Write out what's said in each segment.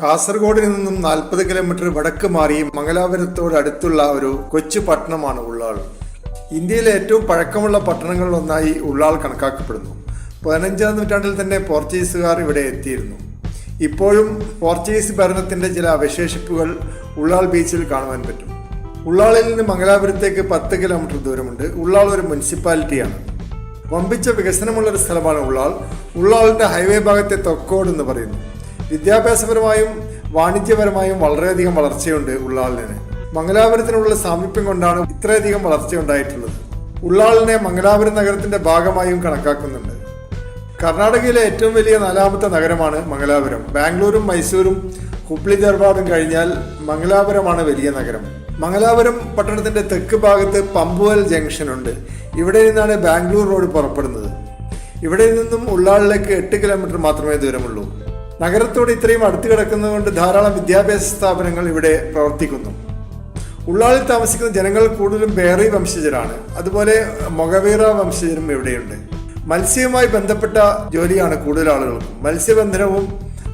കാസർഗോഡിൽ നിന്നും 40 കിലോമീറ്റർ വടക്ക് മാറി മംഗലാപുരത്തോട് അടുത്തുള്ള ഒരു കൊച്ചു പട്ടണമാണ് ഉള്ളാൾ. ഇന്ത്യയിലെ ഏറ്റവും പഴക്കമുള്ള പട്ടണങ്ങളിൽ ഒന്നായി ഉള്ളാൾ കണക്കാക്കപ്പെടുന്നു. 15ാം നൂറ്റാണ്ടിൽ തന്നെ പോർച്ചുഗീസുകാർ ഇവിടെ എത്തിയിരുന്നു. ഇപ്പോഴും പോർച്ചുഗീസ് ഭരണത്തിന്റെ ചില അവശേഷിപ്പുകൾ ഉള്ളാൾ ബീച്ചിൽ കാണുവാൻ പറ്റും. ഉള്ളാളിൽ നിന്ന് മംഗലാപുരത്തേക്ക് 10 കിലോമീറ്റർ ദൂരമുണ്ട്. ഉള്ളാൾ ഒരു മുനിസിപ്പാലിറ്റിയാണ്. വമ്പിച്ച വികസനമുള്ളൊരു സ്ഥലമാണ് ഉള്ളാൾ. ഉള്ളാളിന്റെ ഹൈവേ ഭാഗത്തെ തൊക്കോട് എന്ന് പറയുന്നു. വിദ്യാഭ്യാസപരമായും വാണിജ്യപരമായും വളരെയധികം വളർച്ചയുണ്ട് ഉള്ളാളിന്. മംഗലാപുരത്തിനുള്ള സാമീപ്യം കൊണ്ടാണ് ഇത്രയധികം വളർച്ചയുണ്ടായിട്ടുള്ളത്. ഉള്ളാളിനെ മംഗലാപുരം നഗരത്തിന്റെ ഭാഗമായും കണക്കാക്കുന്നുണ്ട്. കർണാടകയിലെ ഏറ്റവും വലിയ 4ാമത്തെ നഗരമാണ് മംഗലാപുരം. ബാംഗ്ലൂരും മൈസൂരും ഹുബ്ലി ധാർവാഡും കഴിഞ്ഞാൽ മംഗലാപുരമാണ് വലിയ നഗരം. മംഗലാപുരം പട്ടണത്തിന്റെ തെക്ക് ഭാഗത്ത് പമ്പുവൽ ജംഗ്ഷൻ ഉണ്ട്. ഇവിടെ നിന്നാണ് ബാംഗ്ലൂർ റോഡ് പുറപ്പെടുന്നത്. ഇവിടെ നിന്നും ഉള്ളാളിലേക്ക് 8 കിലോമീറ്റർ മാത്രമേ ദൂരമുള്ളൂ. നഗരത്തോട് ഇത്രയും അടുത്ത് കിടക്കുന്നതുകൊണ്ട് ധാരാളം വിദ്യാഭ്യാസ സ്ഥാപനങ്ങൾ ഇവിടെ പ്രവർത്തിക്കുന്നു. ഉള്ളാളിൽ താമസിക്കുന്ന ജനങ്ങൾ കൂടുതലും ബേറി വംശജരാണ്. അതുപോലെ മൊഗവീറ വംശജരും ഇവിടെയുണ്ട്. മത്സ്യവുമായി ബന്ധപ്പെട്ട ജോലിയാണ് കൂടുതൽ ആളുകൾക്കും. മത്സ്യബന്ധനവും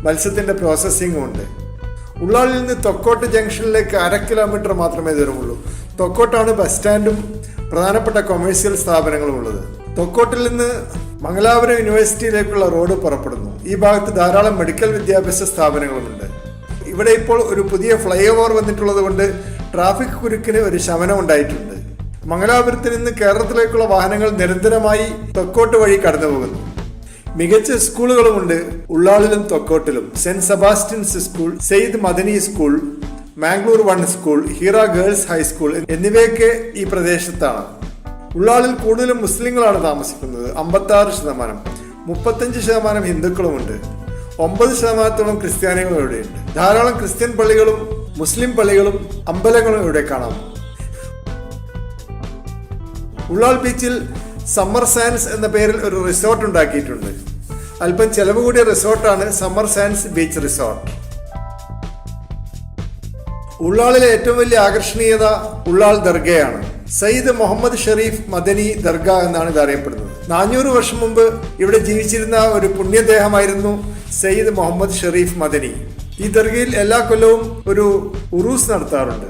മത്സ്യത്തിന്റെ പ്രോസസ്സിങ്ങും ഉണ്ട്. ഉള്ളാളിൽ നിന്ന് തൊക്കോട്ട് ജംഗ്ഷനിലേക്ക് 1/2 കിലോമീറ്റർ മാത്രമേ ദൂരമുള്ളൂ. തൊക്കോട്ടാണ് ബസ് സ്റ്റാൻഡും പ്രധാനപ്പെട്ട കൊമേഴ്സ്യൽ സ്ഥാപനങ്ങളും ഉള്ളത്. തൊക്കോട്ടിൽ നിന്ന് മംഗലാപുരം യൂണിവേഴ്സിറ്റിയിലേക്കുള്ള റോഡ് പുറപ്പെടുന്നു. ഈ ഭാഗത്ത് ധാരാളം മെഡിക്കൽ വിദ്യാഭ്യാസ സ്ഥാപനങ്ങളുമുണ്ട്. ഇവിടെ ഇപ്പോൾ ഒരു പുതിയ ഫ്ലൈ ഓവർ വന്നിട്ടുള്ളത് കൊണ്ട് ട്രാഫിക് കുരുക്കിന് ഒരു ശമനം ഉണ്ടായിട്ടുണ്ട്. മംഗലാപുരത്ത് നിന്ന് കേരളത്തിലേക്കുള്ള വാഹനങ്ങൾ നിരന്തരമായി തൊക്കോട്ട് വഴി കടന്നു പോകുന്നു. മികച്ച സ്കൂളുകളുമുണ്ട് ഉള്ളാളിലും തൊക്കോട്ടിലും. Saint Sebastian's school, Syed Madani school, Mangalore 1 school, Hira girls high school എന്നിവയൊക്കെ ഈ പ്രദേശത്താണ്. ഉള്ളാളിൽ കൂടുതലും മുസ്ലിങ്ങളാണ് താമസിക്കുന്നത്. 56%. 35% ഹിന്ദുക്കളുമുണ്ട്. 9% ക്രിസ്ത്യാനികളും ഇവിടെയുണ്ട്. ധാരാളം ക്രിസ്ത്യൻ പള്ളികളും മുസ്ലിം പള്ളികളും അമ്പലങ്ങളും ഇവിടെ കാണാം. ഉള്ളാൾ ബീച്ചിൽ സമ്മർ സാൻഡ്സ് എന്ന പേരിൽ ഒരു റിസോർട്ട് ഉണ്ടാക്കിയിട്ടുണ്ട്. അല്പം ചെലവ് കൂടിയ റിസോർട്ടാണ് സമ്മർ സാൻഡ്സ് ബീച്ച് റിസോർട്ട്. ഉള്ളാളിലെ ഏറ്റവും വലിയ ആകർഷണീയത ഉള്ളാൾ ദർഗയാണ്. സയ്യിദ് മുഹമ്മദ് ഷെരീഫ് മദനി ദർഗ എന്നാണ് ഇത് അറിയപ്പെടുന്നത്. 400 വർഷം മുമ്പ് ഇവിടെ ജീവിച്ചിരുന്ന ഒരു പുണ്യദേഹമായിരുന്നു സയ്യിദ് മുഹമ്മദ് ഷെരീഫ് മദനി. ഈ ദർഗയിൽ എല്ലാ കൊല്ലവും ഒരു ഉറൂസ് നടത്താറുണ്ട്.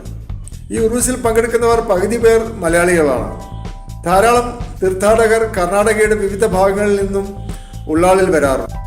ഈ ഉറൂസിൽ പങ്കെടുക്കുന്നവർ പകുതി പേർ മലയാളികളാണ്. ധാരാളം തീർത്ഥാടകർ കർണാടകയുടെ വിവിധ ഭാഗങ്ങളിൽ നിന്നും ഉള്ളാളിൽ വരാറുണ്ട്.